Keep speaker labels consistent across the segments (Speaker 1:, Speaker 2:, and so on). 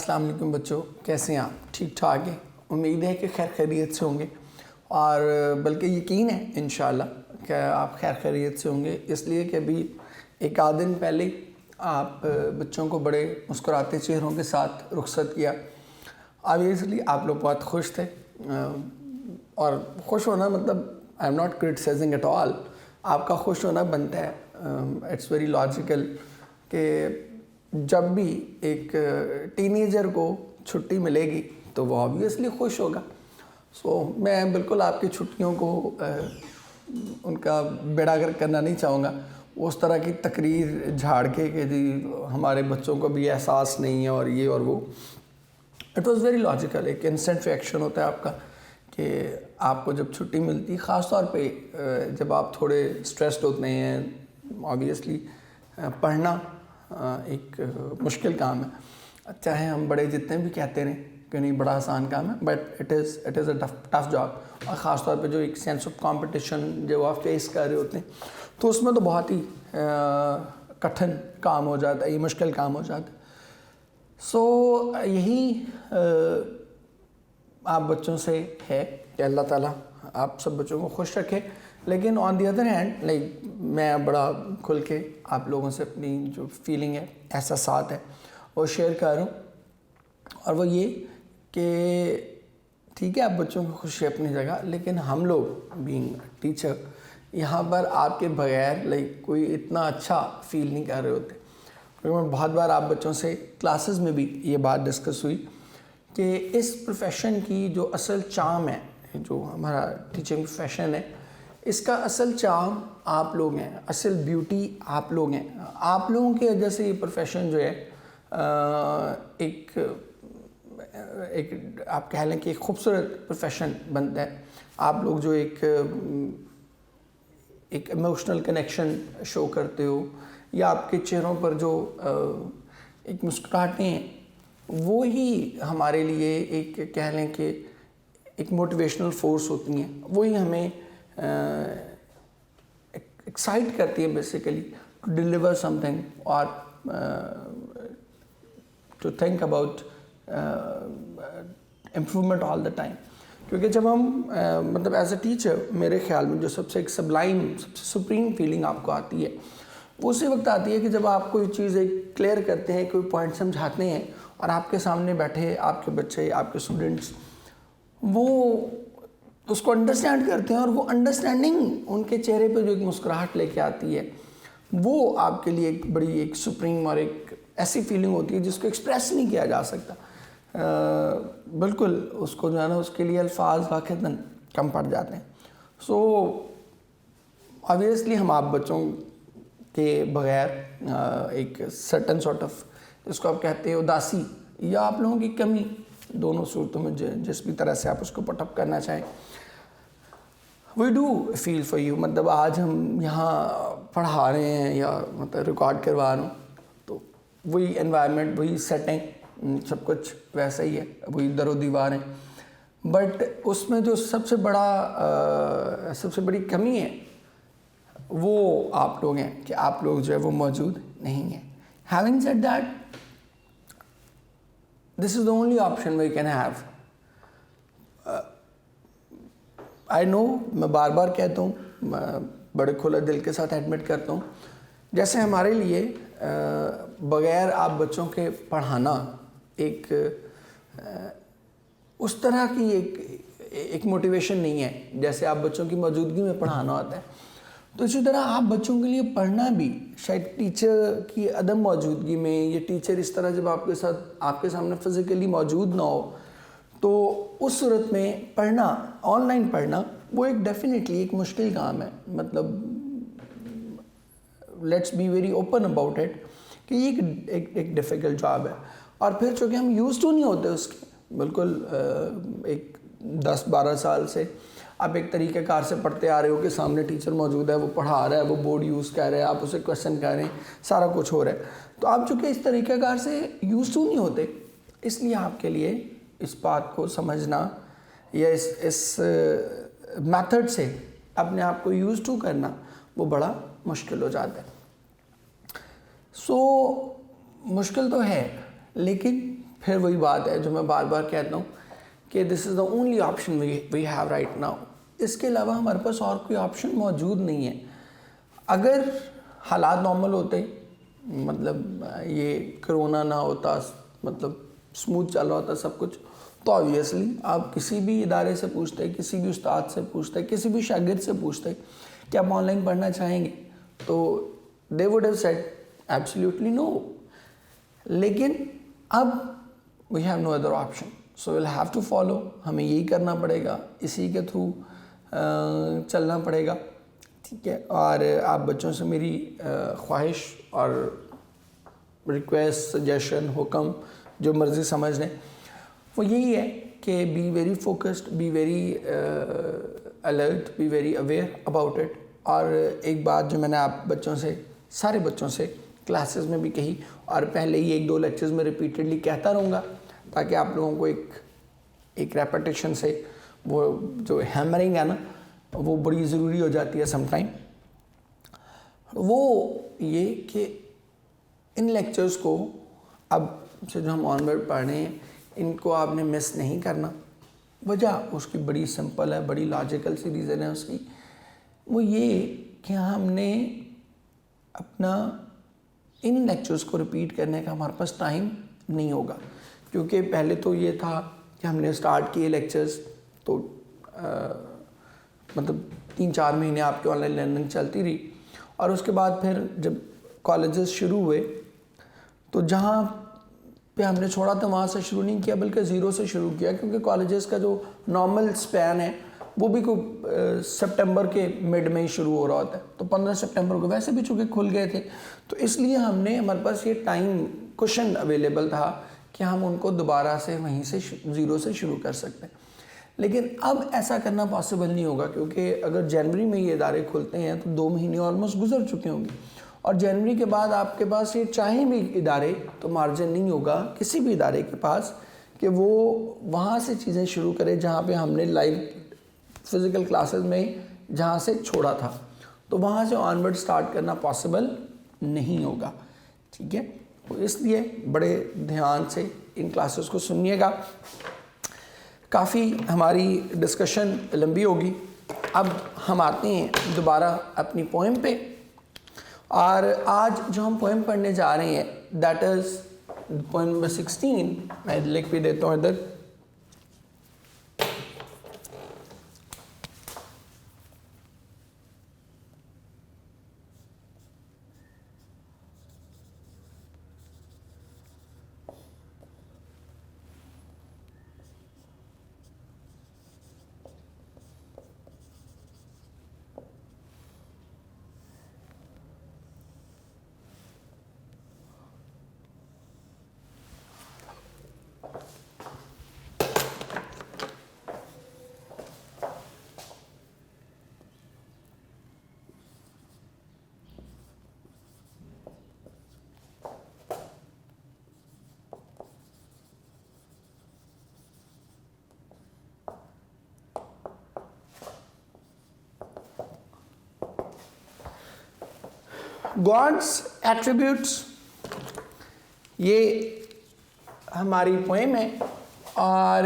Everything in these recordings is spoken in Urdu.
Speaker 1: السلام علیکم بچوں، کیسے ہیں آپ؟ ٹھیک ٹھاک ہیں؟ امید ہے کہ خیر خیریت سے ہوں گے، اور بلکہ یقین ہے انشاءاللہ کہ آپ خیر خیریت سے ہوں گے، اس لیے کہ ابھی ایک آدھ دن پہلے آپ بچوں کو بڑے مسکراتے چہروں کے ساتھ رخصت کیا۔ آبویسلی آپ لوگ بہت خوش تھے، اور خوش ہونا مطلب I am not criticising at all, آپ کا خوش ہونا بنتا ہے، اٹس ویری لاجیکل کہ جب بھی ایک ٹین ایجر کو چھٹی ملے گی تو وہ آبویسلی خوش ہوگا۔ سو میں بالکل آپ کی چھٹیوں کو ان کا بیڑا گرک کرنا نہیں چاہوں گا، اس طرح کی تقریر جھاڑ کے کہ جی ہمارے بچوں کو بھی احساس نہیں ہے اور یہ اور وہ۔ اٹ واز ویری لاجیکل، ایک انسٹنٹ ریئیکشن ہوتا ہے آپ کا کہ آپ کو جب چھٹی ملتی، خاص طور پہ جب آپ تھوڑے اسٹریسڈ ہوتے ہیں۔ آبویسلی پڑھنا ایک مشکل کام ہے، چاہے ہم بڑے جتنے بھی کہتے رہیں کہ نہیں بڑا آسان کام ہے، but it is a tough job, اور خاص طور پہ جو ایک سینس آف کمپٹیشن جو آپ فیس کر رہے ہوتے ہیں تو اس میں تو بہت ہی کٹھن کام ہو جاتا ہے، یہ مشکل کام ہو جاتا ہے۔ سو یہی آپ بچوں سے ہے کہ اللہ تعالیٰ آپ سب بچوں کو خوش رکھے، لیکن آن دی ادر ہینڈ میں بڑا کھل کے آپ لوگوں سے اپنی جو فیلنگ ہے، احساسات ہے، وہ شیئر کر رہا ہوں، اور وہ یہ کہ ٹھیک ہے آپ بچوں کی خوشی اپنی جگہ، لیکن ہم لوگ بینگ ٹیچر یہاں پر آپ کے بغیر کوئی اتنا اچھا فیل نہیں کر رہے ہوتے۔ کیونکہ بہت بار آپ بچوں سے کلاسز میں بھی یہ بات ڈسکس ہوئی کہ اس پروفیشن کی جو اصل چارم ہے، جو ہمارا ٹیچنگ پروفیشن ہے، اس کا اصل چارم آپ لوگ ہیں، اصل بیوٹی آپ لوگ ہیں۔ آپ لوگوں کی وجہ سے یہ پروفیشن جو ہے ایک آپ کہہ لیں کہ ایک خوبصورت پروفیشن بنتا ہے۔ آپ لوگ جو ایک ایموشنل کنیکشن شو کرتے ہو، یا آپ کے چہروں پر جو ایک مسکراہٹیں ہیں، وہی ہمارے لیے ایک کہہ لیں کہ ایک موٹیویشنل فورس ہوتی ہیں، وہی ہمیں ایکسائٹ کرتی ہے basically to deliver something, اور to think about improvement all the time. کیونکہ جب ہم مطلب ایز اے ٹیچر، میرے خیال میں جو سب سے ایک سبلائم، سب سے سپریم فیلنگ آپ کو آتی ہے، وہ اسی وقت آتی ہے کہ جب آپ کوئی چیز ایک کلیئر کرتے ہیں، کوئی پوائنٹ سمجھاتے ہیں، اور آپ کے سامنے بیٹھے آپ کے بچے، آپ کے اسٹوڈنٹس وہ اس کو انڈرسٹینڈ کرتے ہیں، اور وہ انڈرسٹینڈنگ ان کے چہرے پہ جو ایک مسکراہٹ لے کے آتی ہے، وہ آپ کے لیے ایک بڑی ایک سپریم اور ایک ایسی فیلنگ ہوتی ہے جس کو ایکسپریس نہیں کیا جا سکتا۔ بالکل اس کو جو ہے نا، اس کے لیے الفاظ واقعتاً کم پڑ جاتے ہیں۔ سو آبویسلی ہم آپ بچوں کے بغیر ایک سرٹن سارٹ آف، جس کو آپ کہتے ہیں اداسی یا آپ لوگوں کی کمی، دونوں صورتوں میں جس بھی طرح سے آپ اس کو پٹ اپ کرنا چاہیں، we do feel for you. مطلب آج ہم یہاں پڑھا رہے ہیں یا مطلب ریکارڈ کروا رہے ہوں تو وہی انوائرمنٹ، وہی سیٹنگ، سب کچھ ویسا ہی ہے، وہی در و دیوار ہیں، بٹ اس میں جو سب سے بڑی کمی ہے وہ آپ لوگ ہیں کہ آپ لوگ جو ہے وہ موجود نہیں ہیں۔ Having said that, this is the only option we can have. I know، میں بار بار کہتا ہوں، بڑے کھلے دل کے ساتھ ایڈمٹ کرتا ہوں، جیسے ہمارے لیے بغیر آپ بچوں کے پڑھانا ایک اس طرح کی ایک موٹیویشن نہیں ہے جیسے آپ بچوں کی موجودگی میں پڑھانا ہوتا ہے، تو اسی طرح آپ بچوں کے لیے پڑھنا بھی شاید ٹیچر کی عدم موجودگی میں، یا ٹیچر اس طرح جب آپ کے سامنے فزیکلی موجود نہ ہو، تو اس صورت میں پڑھنا، آن لائن پڑھنا، وہ ایک ڈیفینیٹلی ایک مشکل کام ہے۔ مطلب let's be very open about it کہ یہ ایک ڈیفیکلٹ جاب ہے، اور پھر چونکہ ہم یوز ٹو نہیں ہوتے اس کے، بالکل ایک 10-12 سال سے آپ ایک طریقہ کار سے پڑھتے آ رہے ہو کہ سامنے ٹیچر موجود ہے، وہ پڑھا رہا ہے، وہ بورڈ یوز کر رہے ہیں، آپ اسے کویسچن کر رہے ہیں، سارا کچھ ہو رہا ہے، تو آپ چونکہ اس طریقہ کار سے یوز ٹو نہیں ہوتے، اس لیے آپ کے لیے اس بات کو سمجھنا یا اس میتھڈ سے اپنے آپ کو یوز ٹو کرنا وہ بڑا مشکل ہو جاتا ہے۔ سو مشکل تو ہے، لیکن پھر وہی بات ہے جو میں بار بار کہتا ہوں کہ this is the only option we have right now. اس کے علاوہ ہمارے پاس اور کوئی آپشن موجود نہیں ہے. اگر حالات نارمل ہوتے, مطلب یہ کرونا نہ ہوتا, مطلب اسموتھ چل رہا ہوتا سب کچھ, تو آبویسلی آپ کسی بھی ادارے سے پوچھتے, کسی بھی استاد سے پوچھتے, کسی بھی شاگرد سے پوچھتے کہ آپ آن لائن پڑھنا چاہیں گے, تو they would have said absolutely no. لیکن اب we have no other option, so we'll have to follow. ہمیں یہی کرنا پڑے گا, اسی کے تھرو چلنا پڑے گا, ٹھیک ہے. اور آپ بچوں سے میری خواہش اور ریکویسٹ, سجیشن, حکم جو مرضی سمجھ لیں, وہ یہی ہے کہ be very focused, be very alert, be very aware about it. اور ایک بات جو میں نے آپ بچوں سے, سارے بچوں سے کلاسز میں بھی کہی, اور پہلے ہی 1-2 لیکچرز میں ریپیٹڈلی کہتا رہوں گا, تاکہ آپ لوگوں کو ایک ریپیٹیشن سے وہ جو ہیمرنگ ہے نا, وہ بڑی ضروری ہو جاتی ہے سم ٹائم. وہ یہ کہ ان لیکچرز کو اب سے جو ہم آن ورڈ پڑھ رہے ہیں, ان کو آپ نے مس نہیں کرنا. وجہ اس کی بڑی سمپل ہے, بڑی لاجیکل سی ریزن ہے اس کی. وہ یہ کہ ہم نے اپنا ان لیکچرز کو ریپیٹ کرنے کا ہمارے پاس ٹائم نہیں ہوگا, کیونکہ پہلے تو یہ تھا کہ ہم نے سٹارٹ کیے لیکچرز, تو مطلب 3-4 مہینے آپ کی آن لائن لرننگ چلتی رہی, اور اس کے بعد پھر جب کالجز شروع ہوئے تو جہاں پہ ہم نے چھوڑا تھا وہاں سے شروع نہیں کیا, بلکہ 0 سے شروع کیا, کیونکہ کالجز کا جو نارمل سپین ہے وہ بھی کوئی سپٹمبر کے مڈ میں ہی شروع ہو رہا ہوتا ہے. تو 15 سپٹمبر کو ویسے بھی چونکہ کھل گئے تھے, تو اس لیے ہم نے, ہمارے پاس یہ ٹائم کوشن اویلیبل تھا کہ ہم ان کو دوبارہ سے وہیں سے 0 سے شروع کر سکتے ہیں. لیکن اب ایسا کرنا پاسبل نہیں ہوگا, کیونکہ اگر جنوری میں یہ ادارے کھلتے ہیں تو 2 مہینے آلموسٹ گزر چکے ہوں گے, اور جنوری کے بعد آپ کے پاس یہ چاہیں بھی ادارے تو مارجن نہیں ہوگا کسی بھی ادارے کے پاس کہ وہ وہاں سے چیزیں شروع کرے جہاں پہ ہم نے لائیو فزیکل کلاسز میں جہاں سے چھوڑا تھا, تو وہاں سے آن ورڈ سٹارٹ کرنا پاسبل نہیں ہوگا. ٹھیک ہے, تو اس لیے بڑے دھیان سے ان کلاسز کو سنیے گا. کافی ہماری ڈسکشن لمبی ہوگی. اب ہم آتے ہیں دوبارہ اپنی پوئم پہ, اور آج جو ہم پوئم پڑھنے جا رہے ہیں دیٹ از پوئم نمبر 16. میں لکھ بھی دیتا ہوں ادھر. گاڈس ایٹریبیوٹس, یہ ہماری پوئم ہے, اور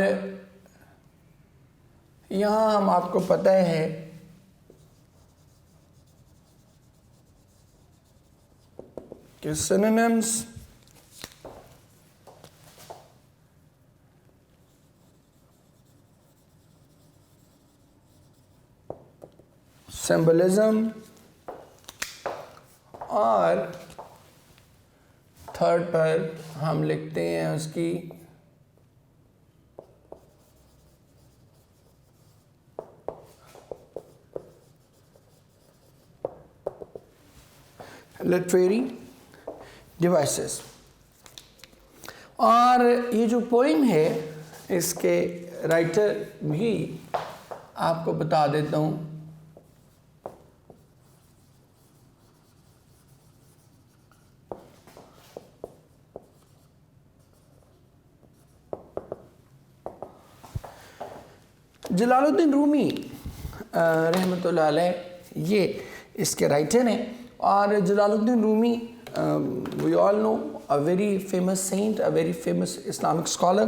Speaker 1: یہاں ہم آپ کو پتہ ہے کہ synonyms symbolism اور تھرڈ پر ہم لکھتے ہیں اس کی literary devices. اور یہ جو پوئم ہے اس کے رائٹر بھی آپ کو بتا دیتا ہوں. جلال الدین رومی رحمۃ اللہ علیہ یہ اس کے رائٹر ہیں. اور جلال الدین رومی وی آل نو a very famous saint, a very famous Islamic scholar,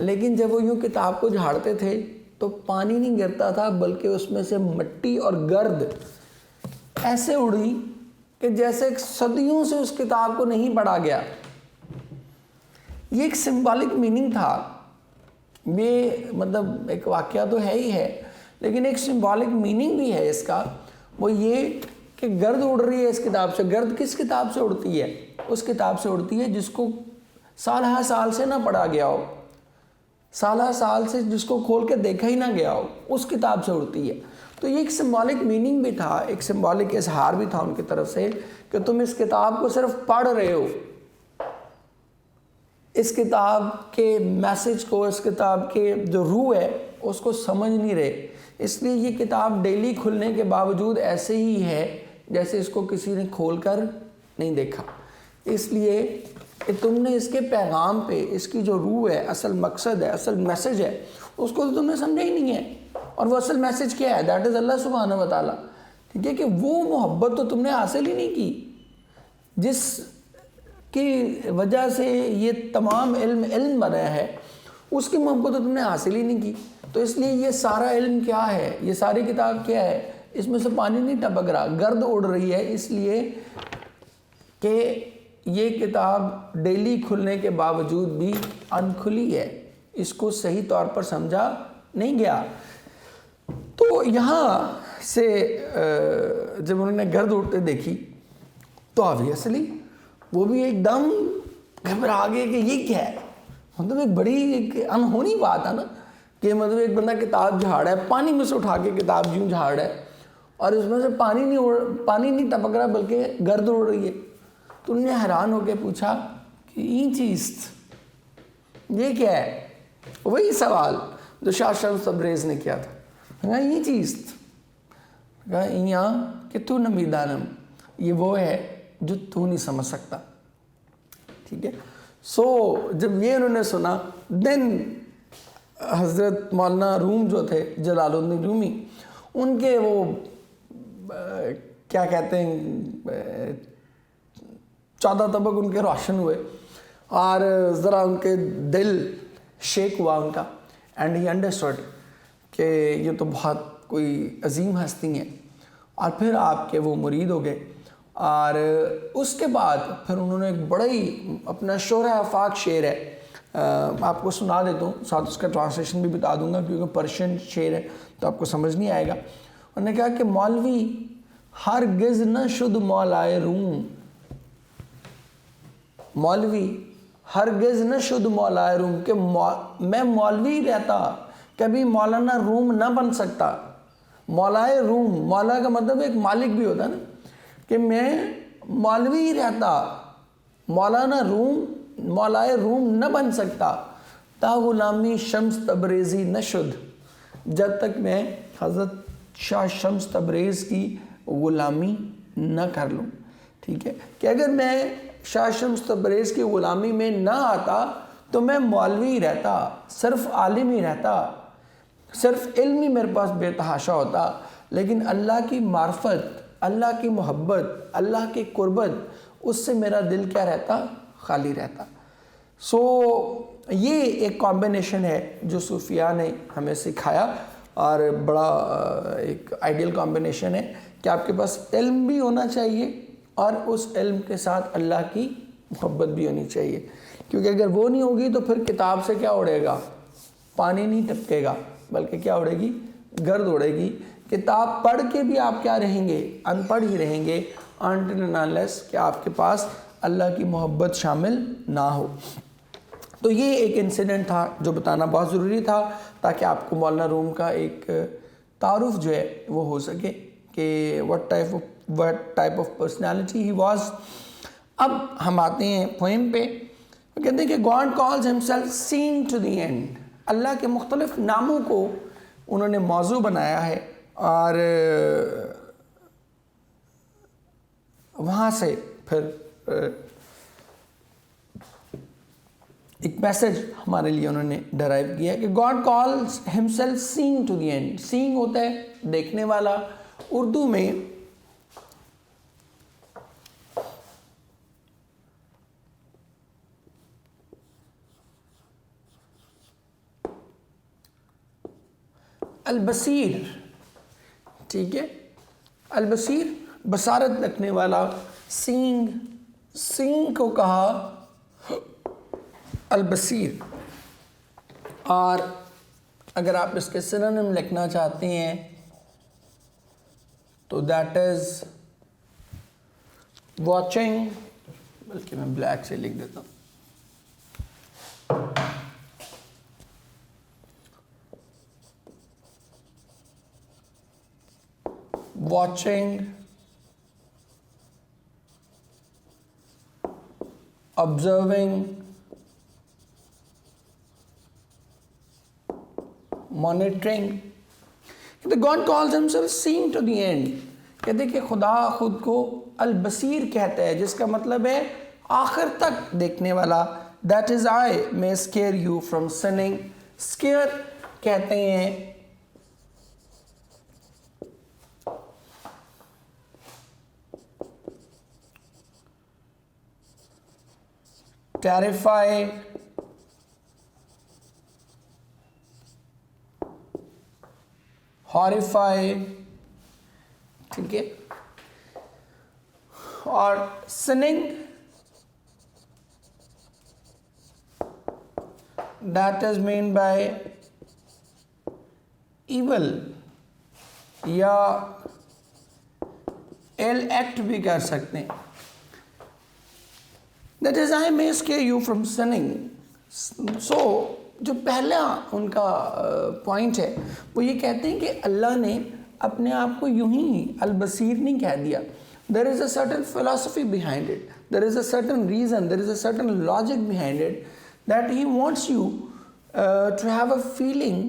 Speaker 1: لیکن جب وہ یوں کتاب کو جھاڑتے تھے تو پانی نہیں گرتا تھا، بلکہ اس میں سے مٹی اور گرد ایسے اڑی کہ جیسے صدیوں سے اس کتاب کو نہیں پڑھا گیا۔ یہ ایک سمبولک میننگ تھا، یہ مطلب ایک واقعہ تو ہے ہی ہے، لیکن ایک سمبولک میننگ بھی ہے اس کا، وہ یہ کہ گرد اڑ رہی ہے اس کتاب سے۔ گرد کس کتاب سے اڑتی ہے؟ اس کتاب سے اڑتی ہے جس کو سال ہر سال سے نہ پڑھا گیا ہو، سال ہر سال سے جس کو کھول کے دیکھا ہی نہ گیا ہو، اس کتاب سے اڑتی ہے۔ تو یہ ایک سمبولک میننگ بھی تھا، ایک سمبولک اظہار بھی تھا ان کی طرف سے کہ تم اس کتاب کو صرف پڑھ رہے ہو، اس کتاب کے میسج کو، اس کتاب کے جو روح ہے اس کو سمجھ نہیں رہے۔ اس لیے یہ کتاب ڈیلی کھلنے کے باوجود ایسے ہی ہے جیسے اس کو کسی نے کھول کر نہیں دیکھا، اس لیے کہ تم نے اس کے پیغام پہ، اس کی جو روح ہے، اصل مقصد ہے، اصل میسج ہے، اس کو تو تم نے سمجھا ہی نہیں ہے۔ اور وہ اصل میسج کیا ہے؟ دیٹ از اللہ سبحانہ و تعالیٰ، ٹھیک ہے، کہ وہ محبت تو تم نے حاصل ہی نہیں کی جس کی وجہ سے یہ تمام علم بنا ہے، اس کی محبت تو تم نے حاصل ہی نہیں کی۔ تو اس لیے یہ سارا علم کیا ہے، یہ ساری کتاب کیا ہے؟ اس میں سے پانی نہیں ٹپک رہا، گرد اڑ رہی ہے، اس لیے کہ یہ کتاب ڈیلی کھلنے کے باوجود بھی انکھلی ہے، اس کو صحیح طور پر سمجھا نہیں گیا۔ تو یہاں سے جب انہوں نے گرد اڑتے دیکھی تو آبویسلی وہ بھی ایک دم گھبرا گئے کہ یہ کیا ہے، مطلب ایک بڑی ایک انہونی بات ہے نا، کہ مطلب ایک بندہ کتاب جھاڑ ہے، پانی میں سے اٹھا کے کتاب یوں جھاڑ ہے اور اس میں سے پانی نہیں ٹپک رہا بلکہ گرد اڑ رہی ہے۔ تو انہوں نے حیران ہو کے پوچھا کہ یہ چیز یہ کیا ہے؟ وہی سوال جو شاہ شمس تبریز نے کیا تھا، کہا یہ چیز کہا یہاں کہ تو نمیدانم، یہ وہ ہے جو تو نہیں سمجھ سکتا، ٹھیک ہے۔ سو جب یہ انہوں نے سنا، دین حضرت مولانا روم جو تھے، جلال الدین رومی، ان کے وہ کیا کہتے ہیں 14 طبق ان کے روشن ہوئے اور ذرا ان کے دل شیک ہوا ان کا، اینڈ ہی انڈرسٹوڈ کہ یہ تو بہت کوئی عظیم ہستی ہیں، اور پھر آپ کے وہ مرید ہو گئے۔ اور اس کے بعد پھر انہوں نے ایک بڑا ہی اپنا شورہ آفاق شعر ہے، آپ کو سنا دیتا ہوں، ساتھ اس کا ٹرانسلیشن بھی بتا دوں گا کیونکہ پرشین شعر ہے تو آپ کو سمجھ نہیں آئے گا۔ انہوں نے کہا کہ مولوی ہرگز نہ شد مولائے روم، مولوی ہرگز نہ شد مولائے روم، کہ میں مولوی رہتا کبھی مولانا روم نہ بن سکتا۔ مولائے روم، مولا کا مطلب ایک مالک بھی ہوتا ہے نا، کہ میں مولوی رہتا مولانا روم، مولائے روم نہ بن سکتا، تا غلامی شمس تبریزی نہ شد، جب تک میں حضرت شاہ شمس تبریز کی غلامی نہ کر لوں، ٹھیک ہے، کہ اگر میں شاہ شمس تبریز کی غلامی میں نہ آتا تو میں مولوی رہتا، صرف عالم ہی رہتا، صرف علم ہی میرے پاس بے تحاشا ہوتا، لیکن اللہ کی معرفت، اللہ کی محبت، اللہ کی قربت، اس سے میرا دل کیا رہتا؟ خالی رہتا۔ سو یہ ایک کمبینیشن ہے جو صوفیاء نے ہمیں سکھایا، اور بڑا ایک آئیڈیل کمبینیشن ہے کہ آپ کے پاس علم بھی ہونا چاہیے اور اس علم کے ساتھ اللہ کی محبت بھی ہونی چاہیے، کیونکہ اگر وہ نہیں ہوگی تو پھر کتاب سے کیا اڑے گا؟ پانی نہیں ٹپکے گا، بلکہ کیا اڑے گی؟ گرد اڑے گی۔ کتاب پڑھ کے بھی آپ کیا رہیں گے؟ ان پڑھ ہی رہیں گے، until and unless کہ آپ کے پاس اللہ کی محبت شامل نہ ہو۔ تو یہ ایک انسیڈنٹ تھا جو بتانا بہت ضروری تھا تاکہ آپ کو مولانا روم کا ایک تعارف جو ہے وہ ہو سکے کہ what type of personality he was۔ اب ہم آتے ہیں پوئم پہ، وہ کہتے ہیں کہ God calls himself seeing to the end، اللہ کے مختلف ناموں کو انہوں نے موضوع بنایا ہے، اور وہاں سے پھر ایک میسج ہمارے لیے انہوں نے ڈرائیو کیا کہ God calls himself seeing to the end۔ seeing ہوتا ہے دیکھنے والا، اردو میں البصیر، ٹھیک ہے، البصیر بصارت رکھنے والا، سینگ کو کہا البصیر. اور اگر آپ اس کے سنونیم لکھنا چاہتے ہیں تو دیٹ از واچنگ، بلکہ میں بلیک سے لکھ دیتا ہوں، watching, observing, monitoring. God calls himself seeing to the end. کہتے کہ خدا خود کو البصیر کہتا ہے، جس کا مطلب ہے آخر تک دیکھنے والا. That is I may scare you from sinning. Scare کہتے ہیں terrify, horrify، ٹھیک ہے. اور sinning that is meant by evil یا ill act بھی کر سکتے ہیں. That is I may scare you from sinning. So جو پہلا ان کا پوائنٹ ہے وہ یہ کہتے ہیں کہ اللہ نے اپنے آپ کو یوں ہی البصیر نہیں کہہ دیا. There is a certain philosophy behind it. There is a certain reason, there is a certain logic behind it that he wants you to have a feeling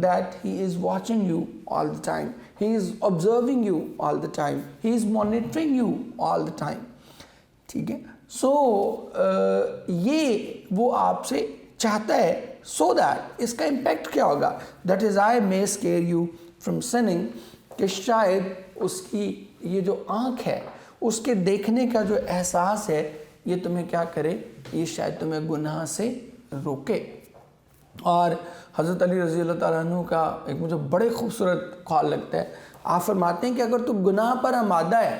Speaker 1: that he is watching you all the time. He is observing you all the time. He is monitoring you all the time. ٹھیک ہے. سو یہ وہ آپ سے چاہتا ہے so that اس کا امپیکٹ کیا ہوگا. That is I may scare you from sinning. کہ شاید اس کی یہ جو آنکھ ہے اس کے دیکھنے کا جو احساس ہے یہ تمہیں کیا کرے، یہ شاید تمہیں گناہ سے روکے. اور حضرت علی رضی اللہ تعالیٰ عنہ کا ایک مجھے بڑے خوبصورت قول لگتا ہے. آپ فرماتے ہیں کہ اگر تم گناہ پر آمادہ ہے،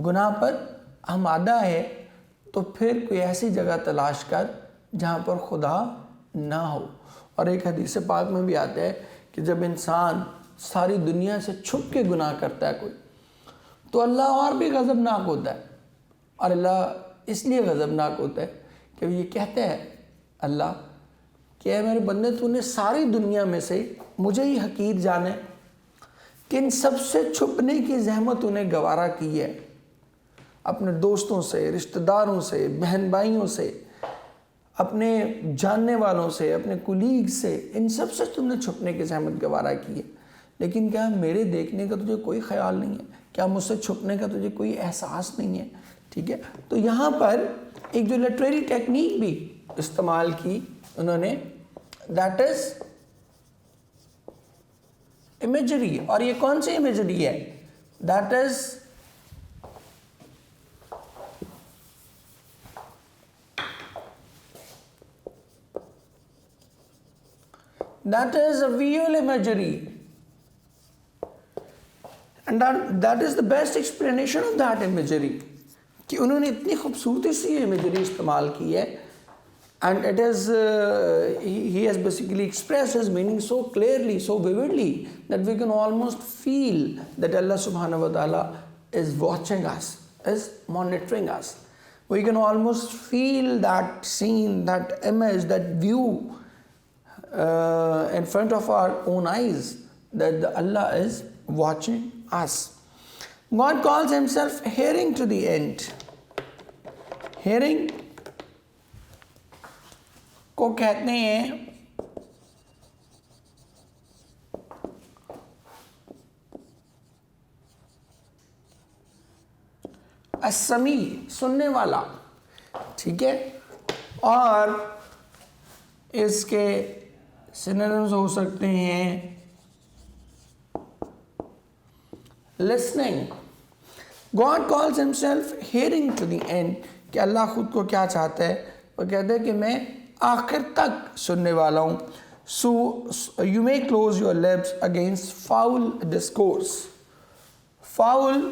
Speaker 1: گناہ پر آمادہ ہے تو پھر کوئی ایسی جگہ تلاش کر جہاں پر خدا نہ ہو. اور ایک حدیث پاک میں بھی آتا ہے کہ جب انسان ساری دنیا سے چھپ کے گناہ کرتا ہے کوئی تو اللہ اور بھی غضبناک ہوتا ہے. اور اللہ اس لیے غضبناک ہوتا ہے کہ وہ یہ کہتا ہے اللہ کہ اے میرے بندے تو نے ساری دنیا میں سے مجھے ہی حقیر جانا ہے کہ ان سب سے چھپنے کی زحمت انہیں گوارا کی ہے، اپنے دوستوں سے، رشتہ داروں سے، بہن بھائیوں سے، اپنے جاننے والوں سے، اپنے کولیگ سے، ان سب سے تم نے چھپنے کی زحمت گوارا کی ہے، لیکن کیا میرے دیکھنے کا تجھے کوئی خیال نہیں ہے؟ کیا مجھ سے چھپنے کا تجھے کوئی احساس نہیں ہے؟ ٹھیک ہے. تو یہاں پر ایک جو لٹریری ٹیکنیک بھی استعمال کی انہوں نے، دیٹ از امیجری. اور یہ کون سی امیجری ہے؟ That is a visual imagery, and that is the best explanation of that imagery. کہ انہوں نے اتنی خوبصورتی سے یہ امیجری استعمال کی ہے، and it is he has basically expressed his meaning so clearly, so vividly that we can almost feel that Allah subhanahu wa ta'ala is watching us, is monitoring us. We can almost feel that scene, that image, that view in front of our own eyes, that Allah is watching us. God calls himself hearing to the end. Hearing کو کہتے ہیں السمیع، سننے والا. ٹھیک ہے. اور اس کے سینونیمز ہو سکتے ہیں listening. God calls himself hearing to the end. کہ اللہ خود کو کیا چاہتا ہے؟ وہ کہتا ہے کہ میں آخر تک سننے والا ہوں. So you may close your lips against foul discourse. Foul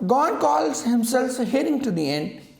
Speaker 1: God calls himself hearing to the end,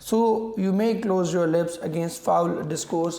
Speaker 1: So you may close your lips against foul discourse.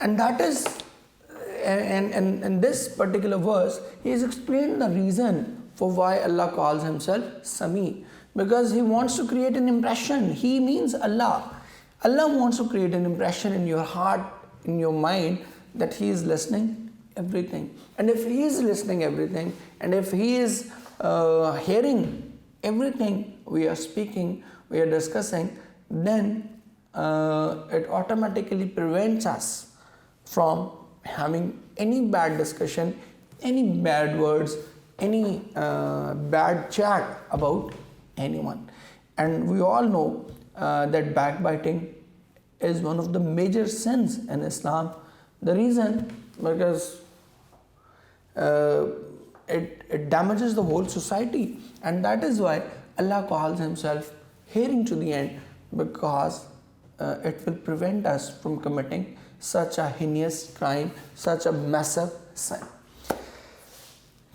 Speaker 1: And that is, and in this particular verse, he has explained the reason for why Allah calls himself Sami. Because he wants to create an impression. He means Allah. Allah wants to create an impression in your heart, in your mind, that he is listening everything. And if he is listening everything, and if he is hearing everything we are speaking, we are discussing, then it automatically prevents us from having any bad discussion, any bad words, any bad chat about anyone. And we all know that backbiting is one of the major sins in Islam. The reason, because it damages the whole society, and that is why Allah calls himself hearing to the end, because it will prevent us from committing such a heinous crime, such a massive sin.